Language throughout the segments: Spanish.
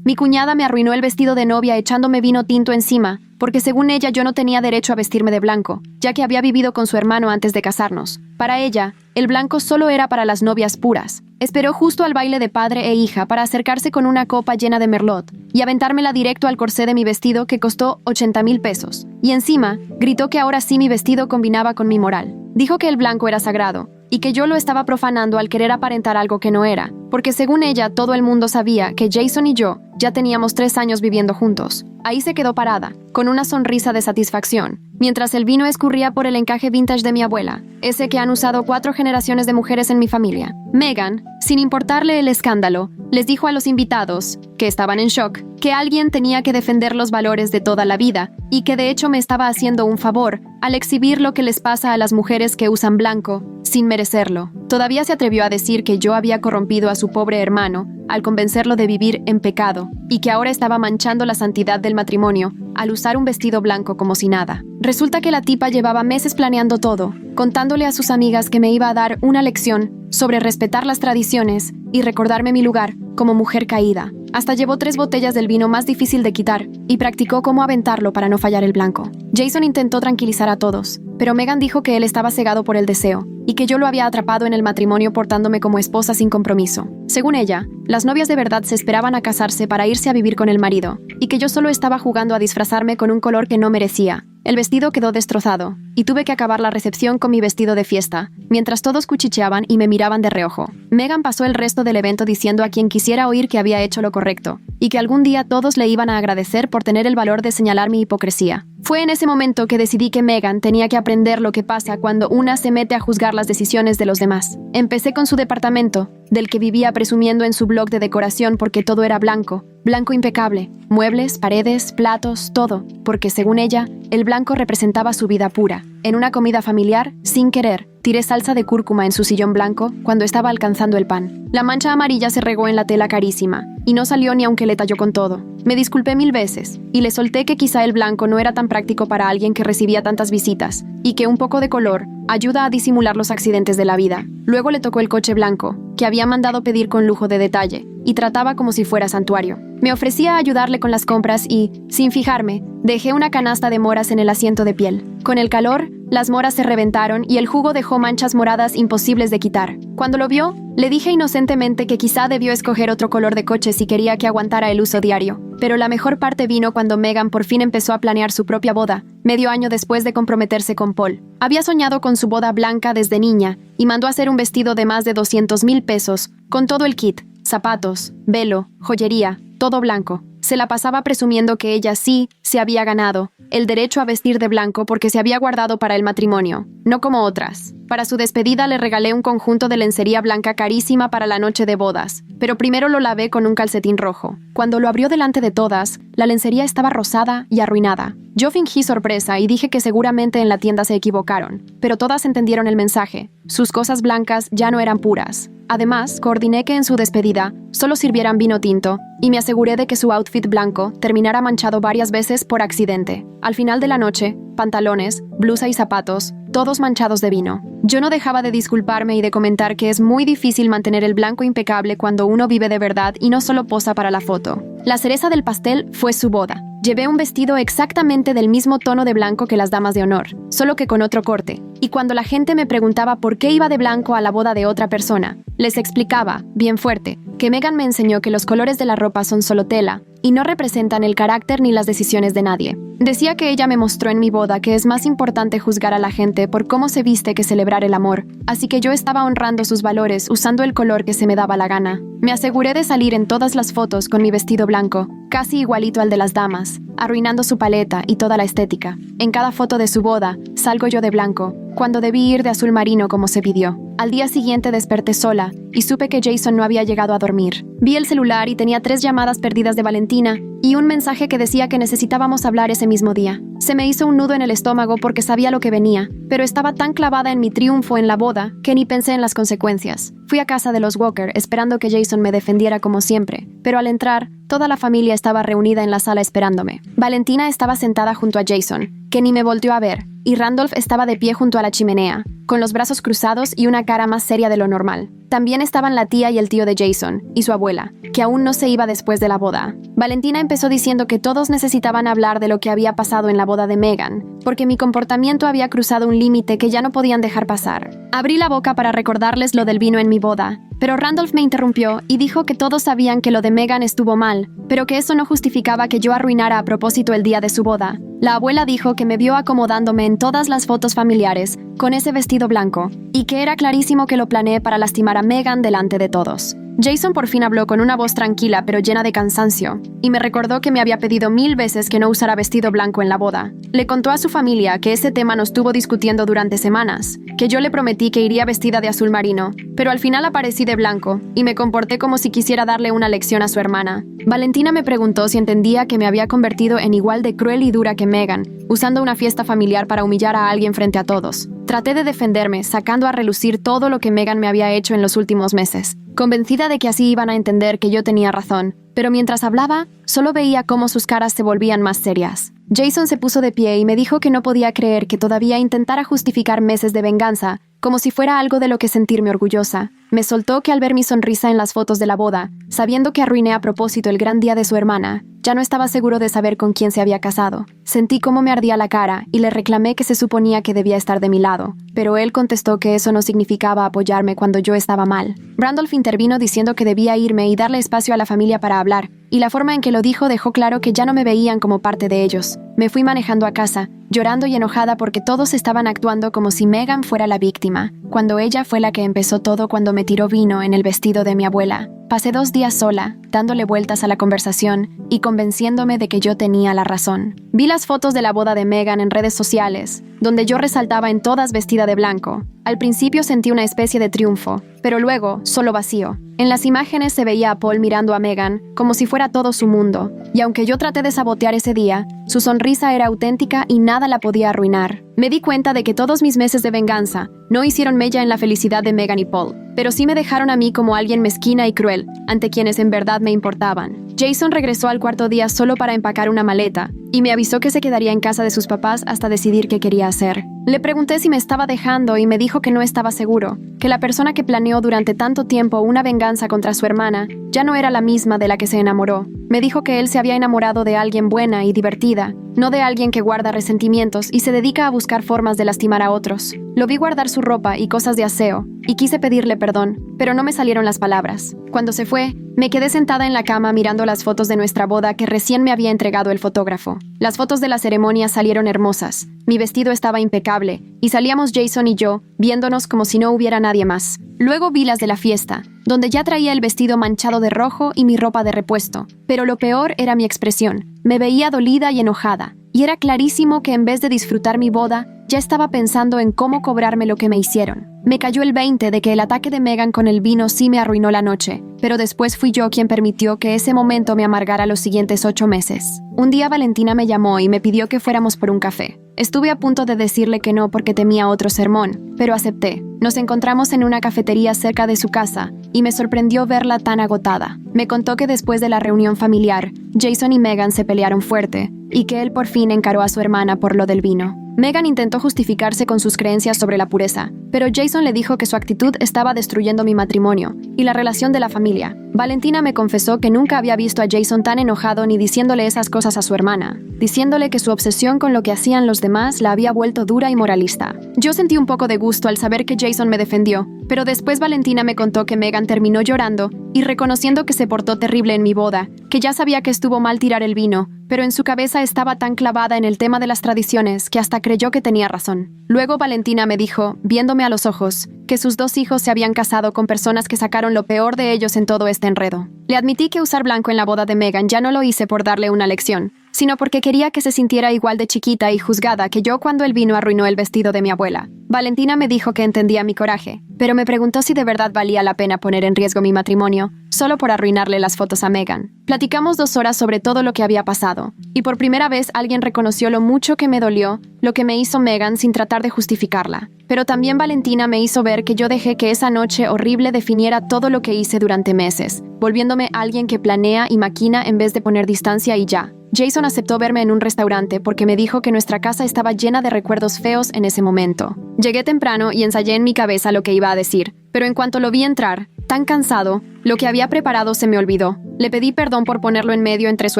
Mi cuñada me arruinó el vestido de novia echándome vino tinto encima, porque según ella yo no tenía derecho a vestirme de blanco, ya que había vivido con su hermano antes de casarnos. Para ella, el blanco solo era para las novias puras. Esperó justo al baile de padre e hija para acercarse con una copa llena de merlot y aventármela directo al corsé de mi vestido que costó 80,000 pesos. Y encima, gritó que ahora sí mi vestido combinaba con mi moral. Dijo que el blanco era sagrado y que yo lo estaba profanando al querer aparentar algo que no era, porque según ella todo el mundo sabía que Jason y yo ya teníamos 3 años viviendo juntos. Ahí se quedó parada, con una sonrisa de satisfacción, mientras el vino escurría por el encaje vintage de mi abuela, ese que han usado 4 generaciones de mujeres en mi familia. Megan, sin importarle el escándalo, les dijo a los invitados, que estaban en shock, que alguien tenía que defender los valores de toda la vida y que de hecho me estaba haciendo un favor al exhibir lo que les pasa a las mujeres que usan blanco sin merecerlo. Todavía se atrevió a decir que yo había corrompido a su pobre hermano al convencerlo de vivir en pecado y que ahora estaba manchando la santidad del matrimonio al usar un vestido blanco como si nada. Resulta que la tipa llevaba meses planeando todo, contándole a sus amigas que me iba a dar una lección sobre respetar las tradiciones y recordarme mi lugar como mujer caída. Hasta llevó 3 botellas del vino más difícil de quitar y practicó cómo aventarlo para no fallar el blanco. Jason intentó tranquilizar a todos, pero Megan dijo que él estaba cegado por el deseo y que yo lo había atrapado en el matrimonio portándome como esposa sin compromiso. Según ella, las novias de verdad se esperaban a casarse para irse a vivir con el marido y que yo solo estaba jugando a disfrazarme con un color que no merecía. El vestido quedó destrozado y tuve que acabar la recepción con mi vestido de fiesta, mientras todos cuchicheaban y me miraban de reojo. Megan pasó el resto del evento diciendo a quien quisiera oír que había hecho lo correcto y que algún día todos le iban a agradecer por tener el valor de señalar mi hipocresía. Fue en ese momento que decidí que Megan tenía que aprender lo que pasa cuando una se mete a juzgar las decisiones de los demás. Empecé con su departamento, del que vivía presumiendo en su blog de decoración porque todo era blanco, blanco impecable, muebles, paredes, platos, todo, porque según ella, el blanco representaba su vida pura. En una comida familiar, sin querer, tiré salsa de cúrcuma en su sillón blanco cuando estaba alcanzando el pan. La mancha amarilla se regó en la tela carísima, y no salió ni aunque le talló con todo. Me disculpé 1000 veces, y le solté que quizá el blanco no era tan práctico para alguien que recibía tantas visitas, y que un poco de color ayuda a disimular los accidentes de la vida. Luego le tocó el coche blanco, que había mandado pedir con lujo de detalle, y trataba como si fuera santuario. Me ofrecía a ayudarle con las compras y, sin fijarme, dejé una canasta de moras en el asiento de piel. Con el calor, las moras se reventaron y el jugo dejó manchas moradas imposibles de quitar. Cuando lo vio, le dije inocentemente que quizá debió escoger otro color de coche si quería que aguantara el uso diario. Pero la mejor parte vino cuando Megan por fin empezó a planear su propia boda, medio año después de comprometerse con Paul. Había soñado con su boda blanca desde niña y mandó hacer un vestido de más de 200,000 pesos, con todo el kit, zapatos, velo, joyería, todo blanco. Se la pasaba presumiendo que ella sí se había ganado el derecho a vestir de blanco porque se había guardado para el matrimonio, no como otras. Para su despedida le regalé un conjunto de lencería blanca carísima para la noche de bodas, pero primero lo lavé con un calcetín rojo. Cuando lo abrió delante de todas, la lencería estaba rosada y arruinada. Yo fingí sorpresa y dije que seguramente en la tienda se equivocaron, pero todas entendieron el mensaje. Sus cosas blancas ya no eran puras. Además, coordiné que en su despedida solo sirvieran vino tinto y me aseguré de que su outfit blanco terminara manchado varias veces por accidente. Al final de la noche, pantalones, blusa y zapatos, todos manchados de vino. Yo no dejaba de disculparme y de comentar que es muy difícil mantener el blanco impecable cuando uno vive de verdad y no solo posa para la foto. La cereza del pastel fue su boda. Llevé un vestido exactamente del mismo tono de blanco que las damas de honor, solo que con otro corte. Y cuando la gente me preguntaba por qué iba de blanco a la boda de otra persona, les explicaba, bien fuerte, que Megan me enseñó que los colores de la ropa son solo tela y no representan el carácter ni las decisiones de nadie. Decía que ella me mostró en mi boda que es más importante juzgar a la gente por cómo se viste que celebrar el amor, así que yo estaba honrando sus valores usando el color que se me daba la gana. Me aseguré de salir en todas las fotos con mi vestido blanco, casi igualito al de las damas, arruinando su paleta y toda la estética. En cada foto de su boda, salgo yo de blanco, cuando debí ir de azul marino como se pidió. Al día siguiente desperté sola y supe que Jason no había llegado a dormir. Vi el celular y tenía 3 llamadas perdidas de Valentina y un mensaje que decía que necesitábamos hablar ese mismo día. Se me hizo un nudo en el estómago porque sabía lo que venía, pero estaba tan clavada en mi triunfo en la boda que ni pensé en las consecuencias. Fui a casa de los Walker esperando que Jason me defendiera como siempre, pero al entrar, toda la familia estaba reunida en la sala esperándome. Valentina estaba sentada junto a Jason, que ni me volteó a ver, y Randolph estaba de pie junto a la chimenea, con los brazos cruzados y una cara más seria de lo normal. También estaban la tía y el tío de Jason, y su abuela, que aún no se iba después de la boda. Valentina empezó diciendo que todos necesitaban hablar de lo que había pasado en la boda de Megan, porque mi comportamiento había cruzado un límite que ya no podían dejar pasar. Abrí la boca para recordarles lo del vino en mi boda, pero Randolph me interrumpió y dijo que todos sabían que lo de Megan estuvo mal, pero que eso no justificaba que yo arruinara a propósito el día de su boda. La abuela dijo que me vio acomodándome en todas las fotos familiares, con ese vestido blanco, y que era clarísimo que lo planeé para lastimar a Megan delante de todos. Jason por fin habló con una voz tranquila pero llena de cansancio, y me recordó que me había pedido 1000 veces que no usara vestido blanco en la boda. Le contó a su familia que ese tema nos estuvo discutiendo durante semanas, que yo le prometí que iría vestida de azul marino, pero al final aparecí de blanco, y me comporté como si quisiera darle una lección a su hermana. Valentina me preguntó si entendía que me había convertido en igual de cruel y dura que Megan, usando una fiesta familiar para humillar a alguien frente a todos. Traté de defenderme, sacando a relucir todo lo que Megan me había hecho en los últimos meses, convencida de que así iban a entender que yo tenía razón, pero mientras hablaba, solo veía cómo sus caras se volvían más serias. Jason se puso de pie y me dijo que no podía creer que todavía intentara justificar meses de venganza, como si fuera algo de lo que sentirme orgullosa. Me soltó que al ver mi sonrisa en las fotos de la boda, sabiendo que arruiné a propósito el gran día de su hermana, ya no estaba seguro de saber con quién se había casado. Sentí cómo me ardía la cara y le reclamé que se suponía que debía estar de mi lado, pero él contestó que eso no significaba apoyarme cuando yo estaba mal. Randolph intervino diciendo que debía irme y darle espacio a la familia para hablar, y la forma en que lo dijo dejó claro que ya no me veían como parte de ellos. Me fui manejando a casa, llorando y enojada porque todos estaban actuando como si Megan fuera la víctima, cuando ella fue la que empezó todo cuando me tiró vino en el vestido de mi abuela. Pasé 2 días sola, dándole vueltas a la conversación y convenciéndome de que yo tenía la razón. Vi las fotos de la boda de Megan en redes sociales, donde yo resaltaba en todas vestida de blanco. Al principio sentí una especie de triunfo, pero luego solo vacío. En las imágenes se veía a Paul mirando a Megan como si fuera todo su mundo, y aunque yo traté de sabotear ese día, su sonrisa era auténtica y nada la podía arruinar. Me di cuenta de que todos mis meses de venganza no hicieron mella en la felicidad de Megan y Paul, pero sí me dejaron a mí como alguien mezquina y cruel, ante quienes en verdad me importaban. Jason regresó al cuarto día solo para empacar una maleta, y me avisó que se quedaría en casa de sus papás hasta decidir qué quería hacer. Le pregunté si me estaba dejando y me dijo que no estaba seguro, que la persona que planeó durante tanto tiempo una venganza contra su hermana ya no era la misma de la que se enamoró. Me dijo que él se había enamorado de alguien buena y divertida, no de alguien que guarda resentimientos y se dedica a buscar formas de lastimar a otros. Lo vi guardar su ropa y cosas de aseo, y quise pedirle perdón, pero no me salieron las palabras. Cuando se fue, me quedé sentada en la cama mirando las fotos de nuestra boda que recién me había entregado el fotógrafo. Las fotos de la ceremonia salieron hermosas, mi vestido estaba impecable, y salíamos Jason y yo, viéndonos como si no hubiera nadie más. Luego vi las de la fiesta, donde ya traía el vestido manchado de rojo y mi ropa de repuesto. Pero lo peor era mi expresión. Me veía dolida y enojada, y era clarísimo que en vez de disfrutar mi boda, ya estaba pensando en cómo cobrarme lo que me hicieron. Me cayó el 20 de que el ataque de Megan con el vino sí me arruinó la noche, pero después fui yo quien permitió que ese momento me amargara los siguientes 8 meses. Un día Valentina me llamó y me pidió que fuéramos por un café. Estuve a punto de decirle que no porque temía otro sermón, pero acepté. Nos encontramos en una cafetería cerca de su casa y me sorprendió verla tan agotada. Me contó que después de la reunión familiar, Jason y Megan se pelearon fuerte y que él por fin encaró a su hermana por lo del vino. Megan intentó justificarse con sus creencias sobre la pureza, pero Jason le dijo que su actitud estaba destruyendo mi matrimonio y la relación de la familia. Valentina me confesó que nunca había visto a Jason tan enojado ni diciéndole esas cosas a su hermana, diciéndole que su obsesión con lo que hacían los demás la había vuelto dura y moralista. Yo sentí un poco de gusto al saber que Jason me defendió, pero después Valentina me contó que Megan terminó llorando y reconociendo que se portó terrible en mi boda, que ya sabía que estuvo mal tirar el vino, pero en su cabeza estaba tan clavada en el tema de las tradiciones que hasta creyó que tenía razón. Luego Valentina me dijo, viéndome a los ojos, que sus 2 hijos se habían casado con personas que sacaron lo peor de ellos en todo este enredo. Le admití que usar blanco en la boda de Megan ya no lo hice por darle una lección, sino porque quería que se sintiera igual de chiquita y juzgada que yo cuando el vino arruinó el vestido de mi abuela. Valentina me dijo que entendía mi coraje, pero me preguntó si de verdad valía la pena poner en riesgo mi matrimonio, solo por arruinarle las fotos a Megan. Platicamos 2 horas sobre todo lo que había pasado, y por primera vez alguien reconoció lo mucho que me dolió lo que me hizo Megan sin tratar de justificarla. Pero también Valentina me hizo ver que yo dejé que esa noche horrible definiera todo lo que hice durante meses, volviéndome alguien que planea y maquina en vez de poner distancia y ya. Jason aceptó verme en un restaurante porque me dijo que nuestra casa estaba llena de recuerdos feos en ese momento. Llegué temprano y ensayé en mi cabeza lo que iba a decir, pero en cuanto lo vi entrar, tan cansado, lo que había preparado se me olvidó. Le pedí perdón por ponerlo en medio entre su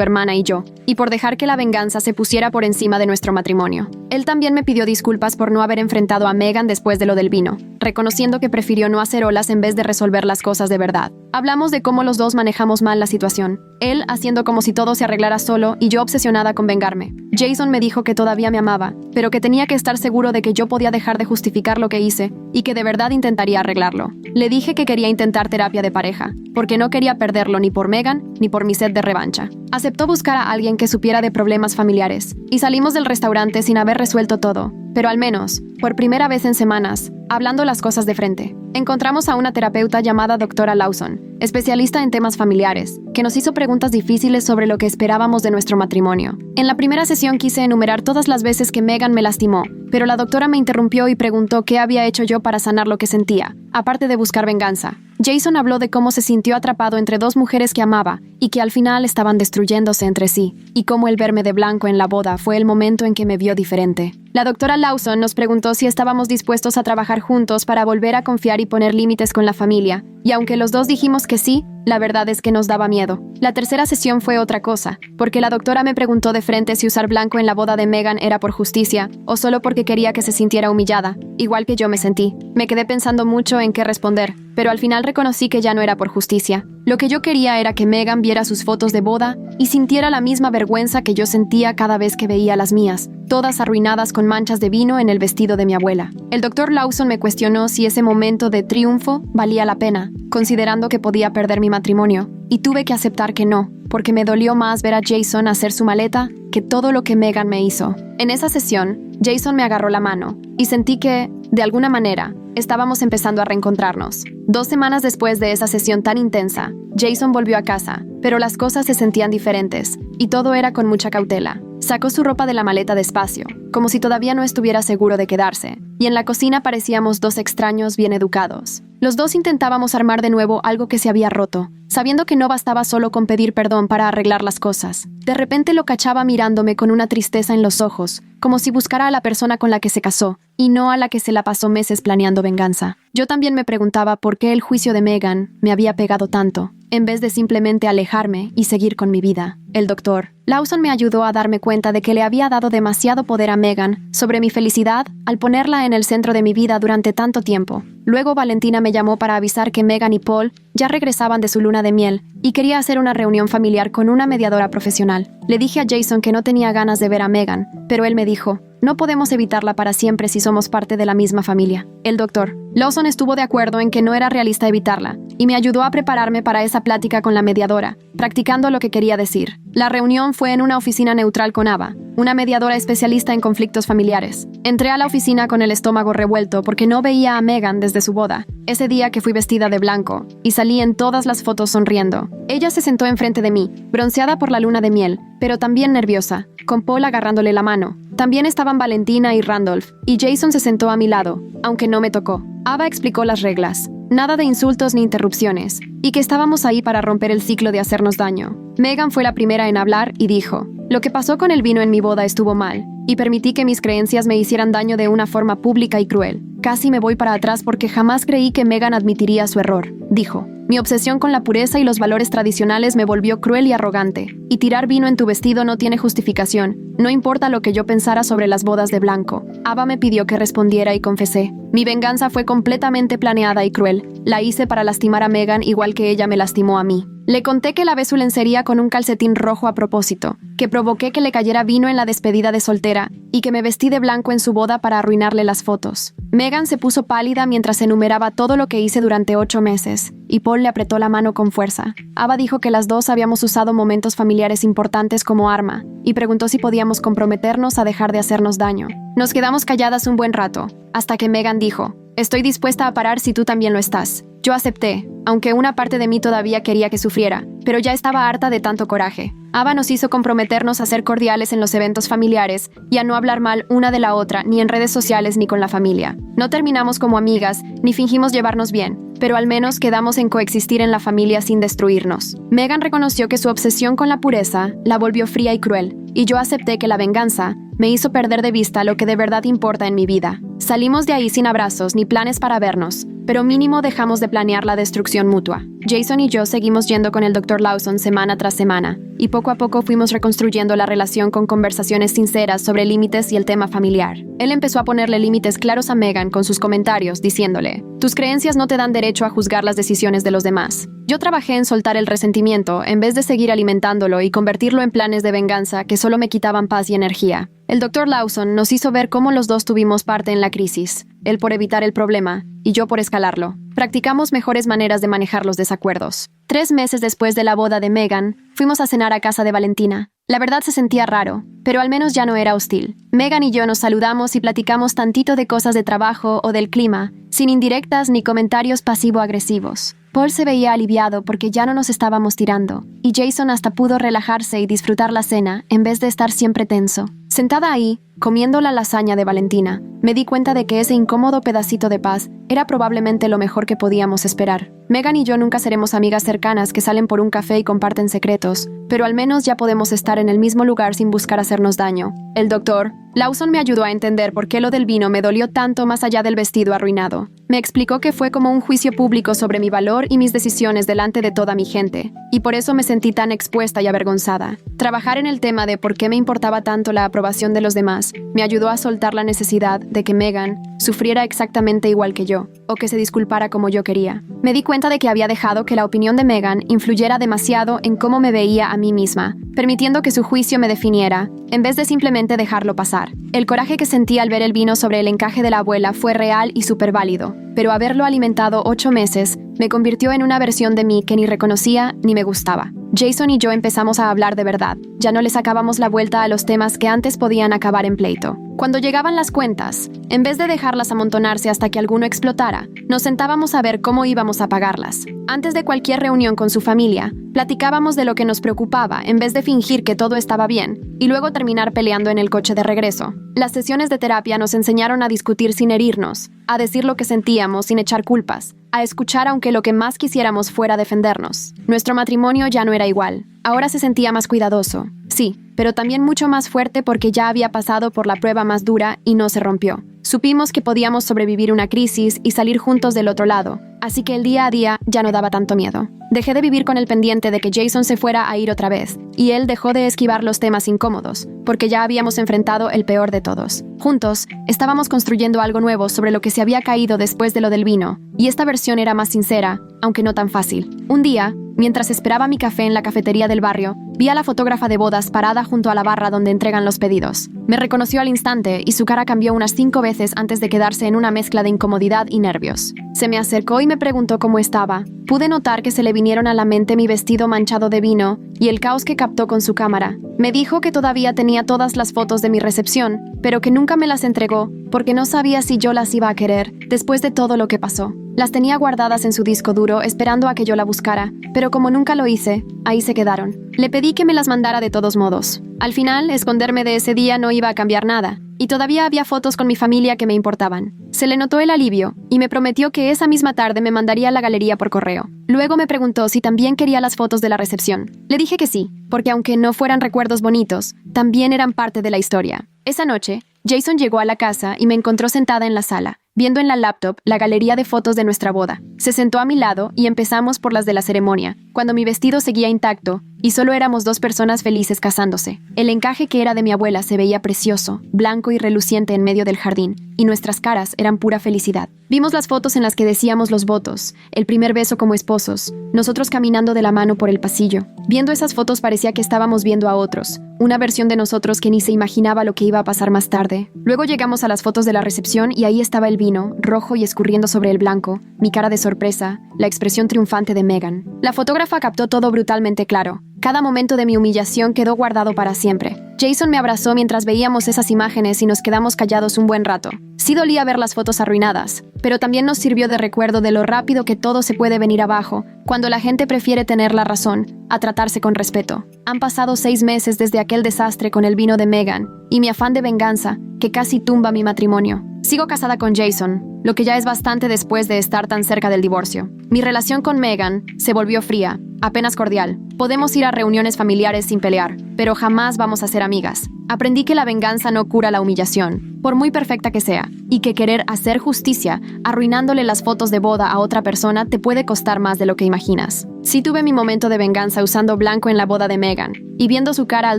hermana y yo, y por dejar que la venganza se pusiera por encima de nuestro matrimonio. Él también me pidió disculpas por no haber enfrentado a Megan después de lo del vino, reconociendo que prefirió no hacer olas en vez de resolver las cosas de verdad. Hablamos de cómo los dos manejamos mal la situación, él haciendo como si todo se arreglara solo y yo obsesionada con vengarme. Jason me dijo que todavía me amaba, pero que tenía que estar seguro de que yo podía dejar de justificar lo que hice y que de verdad intentaría arreglarlo. Le dije que quería intentar terapia de pareja, porque no quería perderlo ni por Megan ni por mi sed de revancha. Aceptó buscar a alguien que supiera de problemas familiares, y salimos del restaurante sin haber resuelto todo, pero al menos, por primera vez en semanas, hablando las cosas de frente. Encontramos a una terapeuta llamada Dra. Lawson, especialista en temas familiares, que nos hizo preguntas difíciles sobre lo que esperábamos de nuestro matrimonio. En la primera sesión quise enumerar todas las veces que Megan me lastimó, pero la doctora me interrumpió y preguntó qué había hecho yo para sanar lo que sentía, aparte de buscar venganza. Jason habló de cómo se sintió atrapado entre dos mujeres que amaba y que al final estaban destruyéndose entre sí, y cómo el verme de blanco en la boda fue el momento en que me vio diferente. La doctora Lawson nos preguntó si estábamos dispuestos a trabajar juntos para volver a confiar y poner límites con la familia, y aunque los dos dijimos que sí, la verdad es que nos daba miedo. La tercera sesión fue otra cosa, porque la doctora me preguntó de frente si usar blanco en la boda de Megan era por justicia o solo porque quería que se sintiera humillada, igual que yo me sentí. Me quedé pensando mucho en qué responder, pero al final reconocí que ya no era por justicia. Lo que yo quería era que Megan viera sus fotos de boda y sintiera la misma vergüenza que yo sentía cada vez que veía las mías, todas arruinadas con manchas de vino en el vestido de mi abuela. El Dr. Lawson me cuestionó si ese momento de triunfo valía la pena, considerando que podía perder mi matrimonio, y tuve que aceptar que no, porque me dolió más ver a Jason hacer su maleta que todo lo que Megan me hizo. En esa sesión, Jason me agarró la mano, y sentí que, de alguna manera, estábamos empezando a reencontrarnos. 2 semanas después de esa sesión tan intensa, Jason volvió a casa, pero las cosas se sentían diferentes, y todo era con mucha cautela. Sacó su ropa de la maleta despacio, como si todavía no estuviera seguro de quedarse, y en la cocina parecíamos dos extraños bien educados. Los dos intentábamos armar de nuevo algo que se había roto, sabiendo que no bastaba solo con pedir perdón para arreglar las cosas. De repente lo cachaba mirándome con una tristeza en los ojos, como si buscara a la persona con la que se casó, y no a la que se la pasó meses planeando venganza. Yo también me preguntaba por qué el juicio de Megan me había pegado tanto, en vez de simplemente alejarme y seguir con mi vida. El doctor Lawson me ayudó a darme cuenta de que le había dado demasiado poder a Megan sobre mi felicidad al ponerla en el centro de mi vida durante tanto tiempo. Luego Valentina me llamó para avisar que Megan y Paul ya regresaban de su luna de miel y quería hacer una reunión familiar con una mediadora profesional. Le dije a Jason que no tenía ganas de ver a Megan, pero él me dijo: no podemos evitarla para siempre si somos parte de la misma familia. El doctor Lawson estuvo de acuerdo en que no era realista evitarla, y me ayudó a prepararme para esa plática con la mediadora, practicando lo que quería decir. La reunión fue en una oficina neutral con Ava, una mediadora especialista en conflictos familiares. Entré a la oficina con el estómago revuelto porque no veía a Megan desde su boda, ese día que fui vestida de blanco, y salí en todas las fotos sonriendo. Ella se sentó enfrente de mí, bronceada por la luna de miel, pero también nerviosa, con Paul agarrándole la mano. También estaban Valentina y Randolph, y Jason se sentó a mi lado, aunque no me tocó. Ava explicó las reglas, nada de insultos ni interrupciones, y que estábamos ahí para romper el ciclo de hacernos daño. Megan fue la primera en hablar y dijo: lo que pasó con el vino en mi boda estuvo mal, y permití que mis creencias me hicieran daño de una forma pública y cruel. Casi me voy para atrás porque jamás creí que Megan admitiría su error, dijo. Mi obsesión con la pureza y los valores tradicionales me volvió cruel y arrogante, y tirar vino en tu vestido no tiene justificación, no importa lo que yo pensara sobre las bodas de blanco. Ava me pidió que respondiera y confesé. Mi venganza fue completamente planeada y cruel. La hice para lastimar a Megan igual que ella me lastimó a mí. Le conté que lavé su lencería con un calcetín rojo a propósito, que provoqué que le cayera vino en la despedida de soltera y que me vestí de blanco en su boda para arruinarle las fotos. Megan se puso pálida mientras enumeraba todo lo que hice durante 8 meses, y Paul le apretó la mano con fuerza. Ava dijo que las dos habíamos usado momentos familiares importantes como arma, y preguntó si podíamos comprometernos a dejar de hacernos daño. Nos quedamos calladas un buen rato, hasta que Megan dijo: estoy dispuesta a parar si tú también lo estás. Yo acepté, aunque una parte de mí todavía quería que sufriera, pero ya estaba harta de tanto coraje. Ava nos hizo comprometernos a ser cordiales en los eventos familiares y a no hablar mal una de la otra, ni en redes sociales ni con la familia. No terminamos como amigas, ni fingimos llevarnos bien, pero al menos quedamos en coexistir en la familia sin destruirnos. Megan reconoció que su obsesión con la pureza la volvió fría y cruel, y yo acepté que la venganza me hizo perder de vista lo que de verdad importa en mi vida. Salimos de ahí sin abrazos ni planes para vernos, pero mínimo dejamos de planear la destrucción mutua. Jason y yo seguimos yendo con el Dr. Lawson semana tras semana, y poco a poco fuimos reconstruyendo la relación con conversaciones sinceras sobre límites y el tema familiar. Él empezó a ponerle límites claros a Megan con sus comentarios, diciéndole: «Tus creencias no te dan derecho a juzgar las decisiones de los demás». Yo trabajé en soltar el resentimiento en vez de seguir alimentándolo y convertirlo en planes de venganza que solo me quitaban paz y energía. El Dr. Lawson nos hizo ver cómo los dos tuvimos parte en la crisis, él por evitar el problema y yo por escalarlo. Practicamos mejores maneras de manejar los desacuerdos. 3 meses después de la boda de Megan, fuimos a cenar a casa de Valentina. La verdad se sentía raro, pero al menos ya no era hostil. Megan y yo nos saludamos y platicamos tantito de cosas de trabajo o del clima, sin indirectas ni comentarios pasivo-agresivos. Paul se veía aliviado porque ya no nos estábamos tirando, y Jason hasta pudo relajarse y disfrutar la cena en vez de estar siempre tenso. Sentada ahí, comiendo la lasaña de Valentina, me di cuenta de que ese incómodo pedacito de paz era probablemente lo mejor que podíamos esperar. Megan y yo nunca seremos amigas cercanas que salen por un café y comparten secretos, pero al menos ya podemos estar en el mismo lugar sin buscar hacernos daño. El Dr. Lawson me ayudó a entender por qué lo del vino me dolió tanto más allá del vestido arruinado. Me explicó que fue como un juicio público sobre mi valor y mis decisiones delante de toda mi gente, y por eso me sentí tan expuesta y avergonzada. Trabajar en el tema de por qué me importaba tanto la aprobación de los demás me ayudó a soltar la necesidad de que Megan sufriera exactamente igual que yo, o que se disculpara como yo quería. Me di cuenta de que había dejado que la opinión de Megan influyera demasiado en cómo me veía a mí misma, permitiendo que su juicio me definiera, en vez de simplemente dejarlo pasar. El coraje que sentí al ver el vino sobre el encaje de la abuela fue real y súper válido, pero haberlo alimentado 8 meses me convirtió en una versión de mí que ni reconocía ni me gustaba. Jason y yo empezamos a hablar de verdad. Ya no le sacábamos la vuelta a los temas que antes podían acabar en pleito. Cuando llegaban las cuentas, en vez de dejarlas amontonarse hasta que alguno explotara, nos sentábamos a ver cómo íbamos a pagarlas. Antes de cualquier reunión con su familia, platicábamos de lo que nos preocupaba en vez de fingir que todo estaba bien, y luego terminar peleando en el coche de regreso. Las sesiones de terapia nos enseñaron a discutir sin herirnos, a decir lo que sentíamos sin echar culpas, a escuchar aunque lo que más quisiéramos fuera defendernos. Nuestro matrimonio ya no era igual. Ahora se sentía más cuidadoso, sí, pero también mucho más fuerte porque ya había pasado por la prueba más dura y no se rompió. Supimos que podíamos sobrevivir una crisis y salir juntos del otro lado, así que el día a día ya no daba tanto miedo. Dejé de vivir con el pendiente de que Jason se fuera a ir otra vez, y él dejó de esquivar los temas incómodos, porque ya habíamos enfrentado el peor de todos. Juntos, estábamos construyendo algo nuevo sobre lo que se había caído después de lo del vino, y esta versión era más sincera, aunque no tan fácil. Un día, mientras esperaba mi café en la cafetería del barrio, vi a la fotógrafa de bodas parada junto a la barra donde entregan los pedidos. Me reconoció al instante y su cara cambió unas 5 veces antes de quedarse en una mezcla de incomodidad y nervios. Se me acercó y me preguntó cómo estaba. Pude notar que se le vinieron a la mente mi vestido manchado de vino y el caos que captó con su cámara. Me dijo que todavía tenía todas las fotos de mi recepción, pero que nunca me las entregó porque no sabía si yo las iba a querer después de todo lo que pasó. Las tenía guardadas en su disco duro esperando a que yo la buscara, pero como nunca lo hice, ahí se quedaron. Le pedí que me las mandara de todos modos. Al final, esconderme de ese día no iba a cambiar nada, y todavía había fotos con mi familia que me importaban. Se le notó el alivio, y me prometió que esa misma tarde me mandaría a la galería por correo. Luego me preguntó si también quería las fotos de la recepción. Le dije que sí, porque aunque no fueran recuerdos bonitos, también eran parte de la historia. Esa noche, Jason llegó a la casa y me encontró sentada en la sala, viendo en la laptop la galería de fotos de nuestra boda. Se sentó a mi lado y empezamos por las de la ceremonia, cuando mi vestido seguía intacto y solo éramos 2 personas felices casándose. El encaje que era de mi abuela se veía precioso, blanco y reluciente en medio del jardín, y nuestras caras eran pura felicidad. Vimos las fotos en las que decíamos los votos, el primer beso como esposos, nosotros caminando de la mano por el pasillo. Viendo esas fotos parecía que estábamos viendo a otros, una versión de nosotros que ni se imaginaba lo que iba a pasar más tarde. Luego llegamos a las fotos de la recepción y ahí estaba el vino, rojo y escurriendo sobre el blanco, mi cara de sorpresa, la expresión triunfante de Megan. La fotógrafa captó todo brutalmente claro. Cada momento de mi humillación quedó guardado para siempre. Jason me abrazó mientras veíamos esas imágenes y nos quedamos callados un buen rato. Sí dolía ver las fotos arruinadas, pero también nos sirvió de recuerdo de lo rápido que todo se puede venir abajo cuando la gente prefiere tener la razón a tratarse con respeto. Han pasado 6 meses desde aquel desastre con el vino de Megan y mi afán de venganza que casi tumba mi matrimonio. Sigo casada con Jason, lo que ya es bastante después de estar tan cerca del divorcio. Mi relación con Megan se volvió fría, apenas cordial. Podemos ir a reuniones familiares sin pelear, pero jamás vamos a ser amigas. Aprendí que la venganza no cura la humillación, por muy perfecta que sea, y que querer hacer justicia, arruinándole las fotos de boda a otra persona, te puede costar más de lo que imaginas. Sí tuve mi momento de venganza usando blanco en la boda de Megan, y viendo su cara al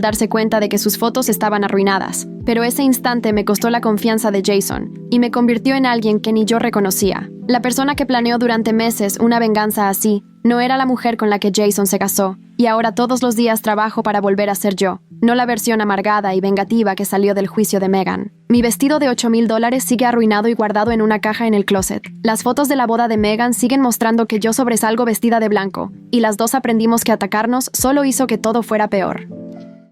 darse cuenta de que sus fotos estaban arruinadas, pero ese instante me costó la confianza de Jason, y me convirtió en alguien que ni yo reconocía. La persona que planeó durante meses una venganza así, no era la mujer con la que Jason se casó, y ahora todos los días trabajo para volver a ser yo, no la versión amargada y vengativa que salió del juicio de Megan. Mi vestido de $8,000 sigue arruinado y guardado en una caja en el closet. Las fotos de la boda de Megan siguen mostrando que yo sobresalgo vestida de blanco, y las dos aprendimos que atacarnos solo hizo que todo fuera peor.